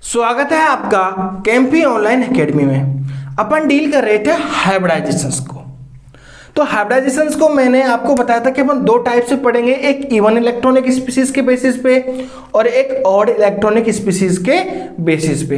स्वागत है आपका कैंपी ऑनलाइन एकेडमी में। अपन डील कर रहे थे हाइब्रिडाइजेशंस को। तो हाइब्रिडाइजेशंस को मैंने आपको बताया था कि अपन दो टाइप से पढ़ेंगे, एक इवन इलेक्ट्रॉनिक स्पीसीज के बेसिस पे और एक ऑड इलेक्ट्रॉनिक स्पीसीज के बेसिस पे।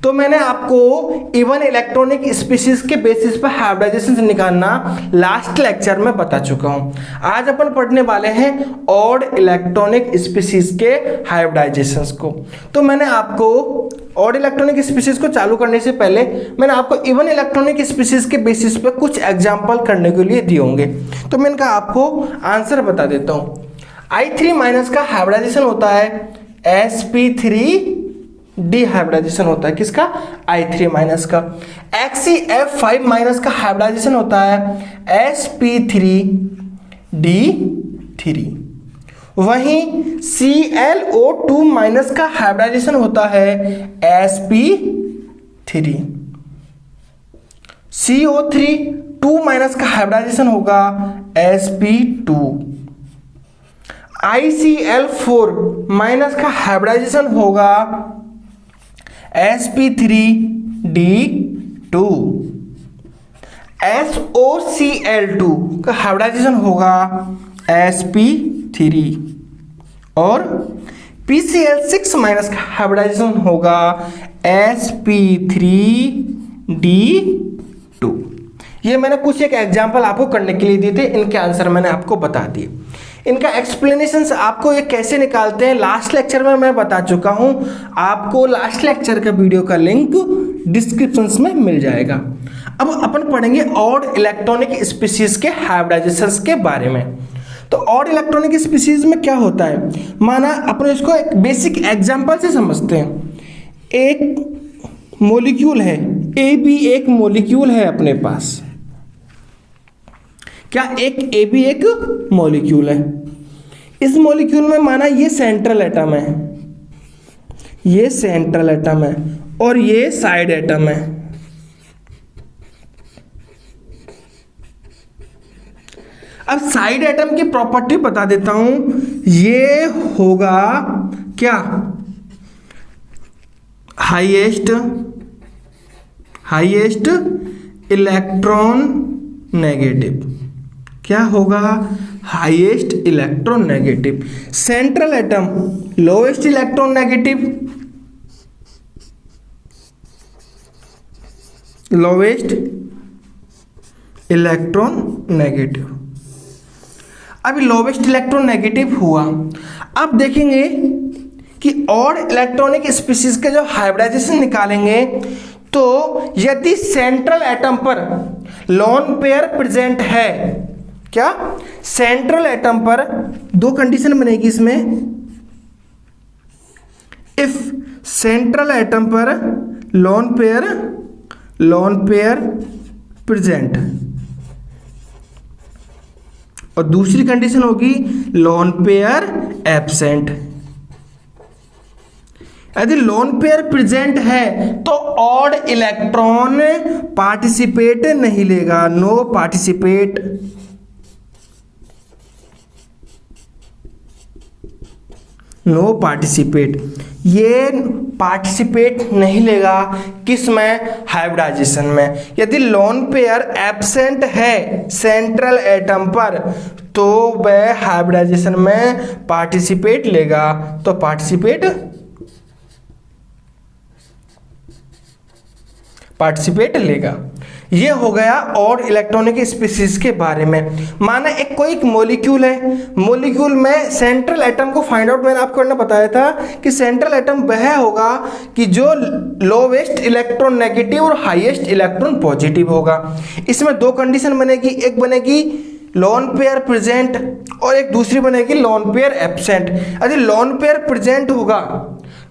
तो मैंने आपको इवन इलेक्ट्रॉनिक स्पीसीज के बेसिस पे हाइब्रिडाइजेशंस निकालना लास्ट लेक्चर में बता चुका हूं। आज अपन पढ़ने वाले हैं ऑड इलेक्ट्रॉनिक स्पीसीज के हाइब्रिडाइजेशंस को। तो मैंने आपको ऑड इलेक्ट्रॉनिक स्पीसीज को चालू करने से पहले मैंने आपको इवन इलेक्ट्रॉनिक स्पीसीज के बेसिस पे कुछ एग्जांपल करने के लिए दिए होंगे। तो मैं इनका आपको आंसर बता देता हूं। I3 माइनस का हाइब्रिडाइजेशन होता है sp3d हाइब्रिडाइजेशन होता है किसका? I3 माइनस का। XeF5 माइनस का हाइब्रिडाइजेशन होता है sp3d3। वहीं ClO2 माइनस का हाइब्रिडाइजेशन होता है sp3। CO3 2 माइनस का हाइब्रिडाइजेशन होगा sp2। ICl4 माइनस का हाइब्रिडाइजेशन होगा sp3d2। SOCl2 का हाइब्रिडाइजेशन होगा sp3 और PCl6 माइनस का हाइब्रिडाइजेशन होगा sp3d2। ये मैंने कुछ एक एग्जांपल आपको करने के लिए दिए थे, इनके आंसर मैंने आपको बता दिए। इनका एक्सप्लेनेशंस आपको ये कैसे निकालते हैं लास्ट लेक्चर में मैं बता चुका हूं। आपको लास्ट लेक्चर का वीडियो का लिंक डिस्क्रिप्शन में मिल जाएगा। अब अपन पढ़ेंगे ऑड इलेक्ट्रॉनिक स्पीसीज के हाइब्रिडाइजेशंस के बारे में। तो ऑड इलेक्ट्रॉनिक स्पीसीज में क्या होता है, माना अपन इसको एक बेसिक एग्जांपल से समझते हैं। एक मॉलिक्यूल है AB, एक मॉलिक्यूल है अपने पास। क्या एक AB एक मॉलिक्यूल है। इस मॉलिक्यूल में माना ये सेंट्रल एटम है, ये सेंट्रल एटम है और ये साइड एटम है। अब साइड एटम की प्रॉपर्टी बता देता हूं। ये होगा क्या? Highest electron negative. क्या होगा? Highest electron negative. Central atom lowest electron negative, lowest electron negative. अभी लोवेस्ट इलेक्ट्रॉन नेगेटिव हुआ। अब देखेंगे कि ऑड इलेक्ट्रॉनिक स्पीसीज के जो हाइब्रिडाइजेशन निकालेंगे, तो यदि सेंट्रल एटम पर लोन पेयर प्रेजेंट है, क्या सेंट्रल एटम पर दो कंडीशन बनेगी इसमें। इफ सेंट्रल एटम पर लोन पेयर प्रेजेंट और दूसरी कंडीशन होगी लोन पेयर एब्सेंट। यदि लोन पेयर प्रेजेंट है तो ऑड इलेक्ट्रॉन पार्टिसिपेट नहीं लेगा, नो पार्टिसिपेट। नो पार्टिसिपेट, ये पार्टिसिपेट नहीं लेगा किस में? हाइब्रिडाइजेशन में। यदि लोन पेयर एब्सेंट है सेंट्रल एटम पर तो वह हाइब्रिडाइजेशन में पार्टिसिपेट लेगा। तो पार्टिसिपेट लेगा। ये हो गया ऑड इलेक्ट्रॉनिक स्पीसीज के बारे में। माना एक कोई मॉलिक्यूल है, मॉलिक्यूल में सेंट्रल एटम को फाइंड आउट मैंने आपको करना बताया था कि सेंट्रल एटम वह होगा कि जो लोवेस्ट इलेक्ट्रॉन नेगेटिव और हाईएस्ट इलेक्ट्रॉन पॉजिटिव होगा। इसमें दो कंडीशन बनेगी, एक बनेगी लोन पेयर प्रेजेंट और एक दूसरी बनेगी लोन पेयर एब्सेंट। यदि लोन पेयर प्रेजेंट होगा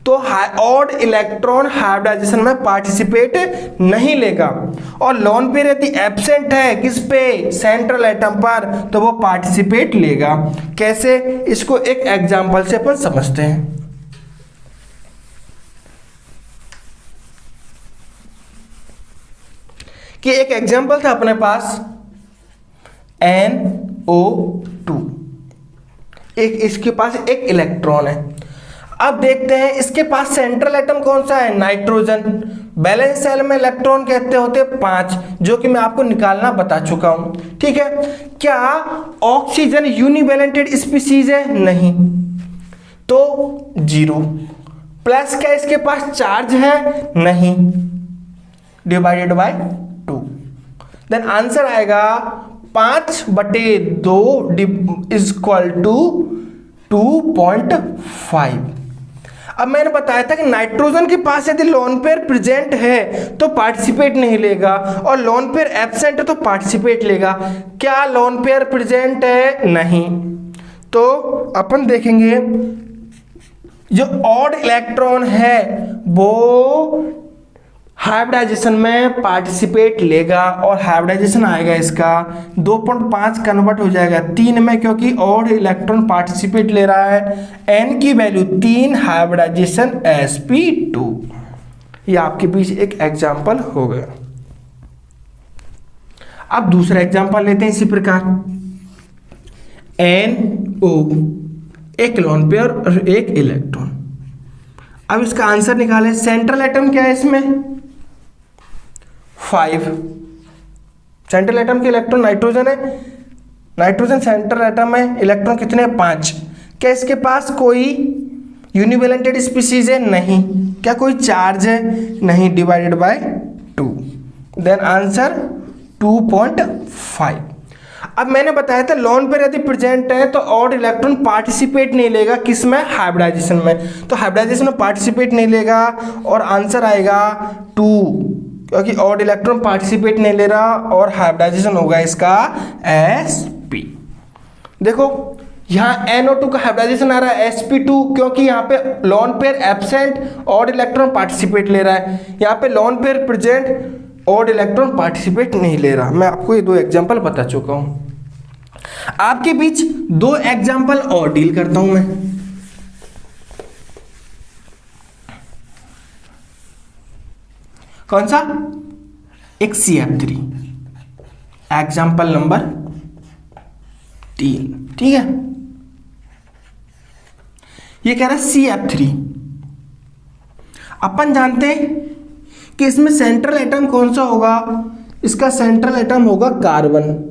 तो ऑड इलेक्ट्रॉन हाइब्रिडाइजेशन में पार्टिसिपेट नहीं लेगा और लोन पेयर यदि एब्सेंट है किस पे? सेंट्रल एटम पर, तो वो पार्टिसिपेट लेगा। कैसे? इसको एक एग्जांपल से अपन समझते हैं। कि एक एग्जांपल था अपने पास NO2, एक इसके पास एक इलेक्ट्रॉन है। अब देखते हैं इसके पास सेंट्रल एटम कौन सा है, नाइट्रोजन। बैलेंस शेल में इलेक्ट्रॉन कहते होते 5, जो कि मैं आपको निकालना बता चुका हूं। ठीक है, क्या ऑक्सीजन यूनिवैलेंटेड स्पीशीज है, नहीं, तो 0। प्लस क्या इसके पास चार्ज है, नहीं, डिवाइडेड बाय 2। देन आंसर आएगा 5/2 इज इक्वल टू 2.5। अब मैंने बताया था कि नाइट्रोजन के पास यदि लोन पेयर प्रेजेंट है तो पार्टिसिपेट नहीं लेगा, और लोन पेयर एब्सेंट है तो पार्टिसिपेट लेगा। क्या लोन पेयर प्रेजेंट है, नहीं, तो अपन देखेंगे जो ऑड इलेक्ट्रॉन है वो हाइब्रिडाइजेशन में पार्टिसिपेट लेगा, और हाइब्रिडाइजेशन आएगा इसका 2.5 कन्वर्ट हो जाएगा 3 में, क्योंकि ऑड इलेक्ट्रॉन पार्टिसिपेट ले रहा है। n की वैल्यू 3, हाइब्रिडाइजेशन sp2। ये आपके बीच एक एग्जाम्पल हो गया। अब दूसरा एग्जाम्पल लेते हैं इसी प्रकार, NO, एक लोन पेयर और एक इलेक्ट्रॉन। अब इसका आंसर निकालें। सेंट्रल एटम क्या है इसमें, 5। सेंट्रल एटम के इलेक्ट्रॉन नाइट्रोजन है, नाइट्रोजन सेंट्रल एटम है, इलेक्ट्रॉन कितने हैं, 5। क्या इसके पास कोई यूनिवैलेंटेड स्पीशीज है, नहीं। क्या कोई चार्ज है, नहीं, डिवाइडेड बाय 2। Then answer 2.5। अब मैंने बताया था लोन पेयर यदि प्रेजेंट है तो ऑड इलेक्ट्रॉन पार्टिसिपेट नहीं लेगा, किसमें, हाइब्रिडाइजेशन में। तो हाइब्रिडाइजेशन में पार्टिसिपेट नहीं लेगा, और आंसर आएगा 2, क्योंकि ऑड इलेक्ट्रॉन पार्टिसिपेट नहीं ले रहा, और हाइब्रिडाइजेशन होगा इसका sp। देखो यहाँ NO2 का हाइब्रिडाइजेशन आ रहा है sp2, क्योंकि यहाँ पे lone pair absent, odd electron participate ले रहा है। यहाँ पे lone pair present, odd electron participate नहीं ले रहा। मैं आपको ये 2 एग्जांपल बता चुका हूं। आपके बीच 2 एग्जांपल और डील करता हूं मैं। कौन सा, एक CF3, एग्जांपल नंबर 3। ठीक है, ये कह रहा है CF3। अपन जानते हैं कि इसमें सेंट्रल एटम कौन सा होगा, इसका सेंट्रल एटम होगा कार्बन।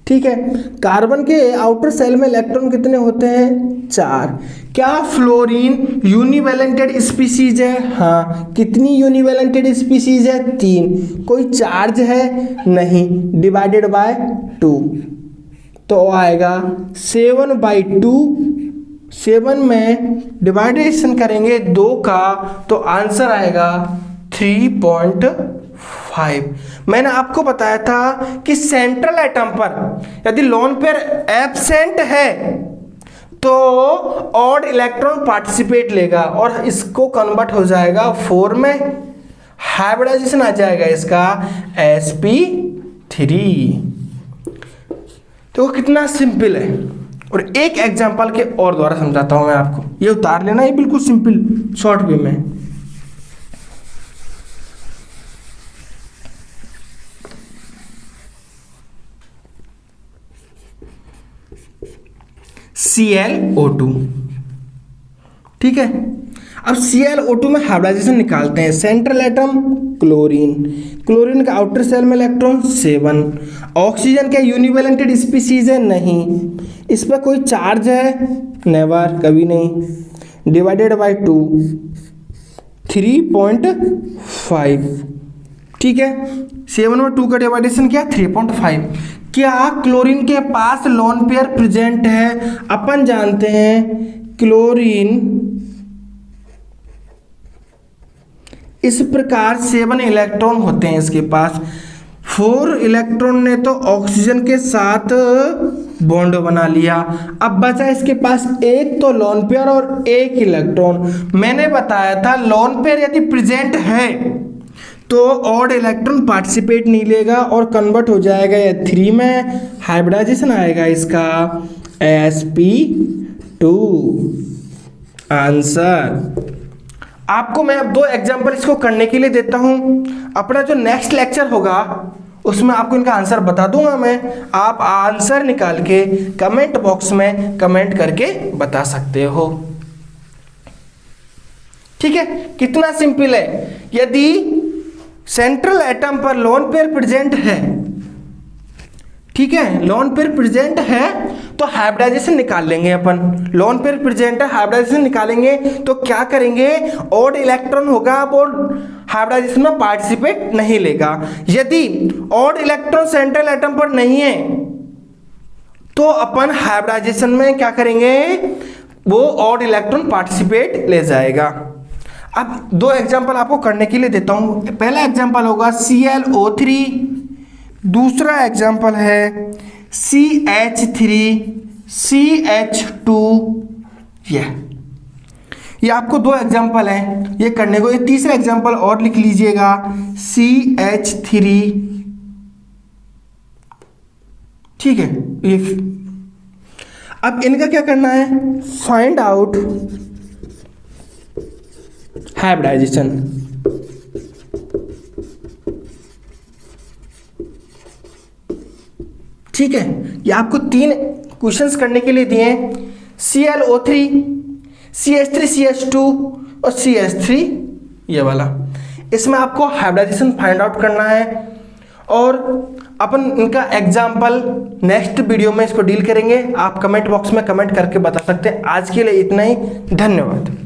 ठीक है, कार्बन के आउटर सेल में इलेक्ट्रॉन कितने होते हैं, 4। क्या फ्लोरीन यूनिवैलेंटेड स्पीशीज है, हाँ। कितनी यूनिवैलेंटेड स्पीशीज है, 3। कोई चार्ज है, नहीं, डिवाइडेड बाय 2, तो आएगा 7/2। 7 में डिवाइडेशन करेंगे 2 का, तो आंसर आएगा 3.5। मैंने आपको बताया था कि सेंट्रल एटम पर यदि लोन पेयर एब्सेंट है तो ऑड इलेक्ट्रॉन पार्टिसिपेट लेगा, और इसको कन्वर्ट हो जाएगा 4 में, हाइब्रिडाइजेशन आ जाएगा इसका sp3। तो कितना सिंपल है। और एक एग्जांपल के और द्वारा समझाता हूं मैं आपको, ये उतार लेना, ये बिल्कुल सिंपल शॉर्ट वे में। ClO2। ठीक है, अब ClO2 में हाइब्रिडाइजेशन निकालते हैं। सेंट्रल एटम क्लोरीन, क्लोरीन का आउटर सेल में इलेक्ट्रॉन 7। ऑक्सीजन के यूनिवैलेंटेड स्पीशीज है, नहीं। इस पर कोई चार्ज है, नेवर, कभी नहीं, डिवाइडेड बाय 2, 3.5। ठीक है, 7 में 2 का डिवाइडेशन क्या, 3.5। क्या क्लोरीन के पास लोन पेयर प्रेजेंट है, अपन जानते हैं क्लोरीन इस प्रकार 7 इलेक्ट्रॉन होते हैं इसके पास। 4 इलेक्ट्रॉन ने तो ऑक्सीजन के साथ बॉन्ड बना लिया, अब बचा इसके पास एक तो लोन पेयर और एक इलेक्ट्रॉन। मैंने बताया था लोन पेयर यदि प्रेजेंट है तो ऑड इलेक्ट्रॉन पार्टिसिपेट नहीं लेगा और कन्वर्ट हो जाएगा ये 3 में, हाइब्रिडाइजेशन आएगा इसका sp2। आंसर आपको मैं अब 2 एग्जांपल इसको करने के लिए देता हूं। अपना जो नेक्स्ट लेक्चर होगा उसमें आपको इनका आंसर बता दूंगा मैं। आप आंसर निकाल के कमेंट बॉक्स में कमेंट करके बता सकते हो। ठीक है, कितना सिंपल है। यदि सेंट्रल एटम पर लोन पेयर प्रेजेंट है, ठीक है, लोन पेयर प्रेजेंट है तो हाइब्रिडाइजेशन निकाल लेंगे अपन। लोन पेयर प्रेजेंट है, हाइब्रिडाइजेशन निकालेंगे तो क्या करेंगे, ऑड इलेक्ट्रॉन होगा वो हाइब्रिडाइजेशन में पार्टिसिपेट नहीं लेगा। यदि ऑड इलेक्ट्रॉन सेंट्रल एटम पर नहीं है तो अपन हाइब्रिडाइजेशन में क्या करेंगे, वो ऑड इलेक्ट्रॉन पार्टिसिपेट ले जाएगा। अब दो एग्जांपल आपको करने के लिए देता हूं। पहला एग्जांपल होगा ClO3, दूसरा एग्जांपल है CH3CH2। ये आपको दो एग्जांपल हैं ये करने को। ये तीसरा एग्जांपल और लिख लीजिएगा CH3, ठीक है। ये अब इनका क्या करना है, फाइंड आउट हाइब्रिडाइजेशन। ठीक है, ये आपको 3 क्वेश्चंस करने के लिए दिए हैं, ClO3, CH3CH2 और CH3 ये वाला। इसमें आपको हाइब्रिडाइजेशन फाइंड आउट करना है और अपन इनका एग्जाम्पल नेक्स्ट वीडियो में इसको डील करेंगे। आप कमेंट बॉक्स में कमेंट करके बता सकते हैं। आज के लिए इतना ही, धन्यवाद।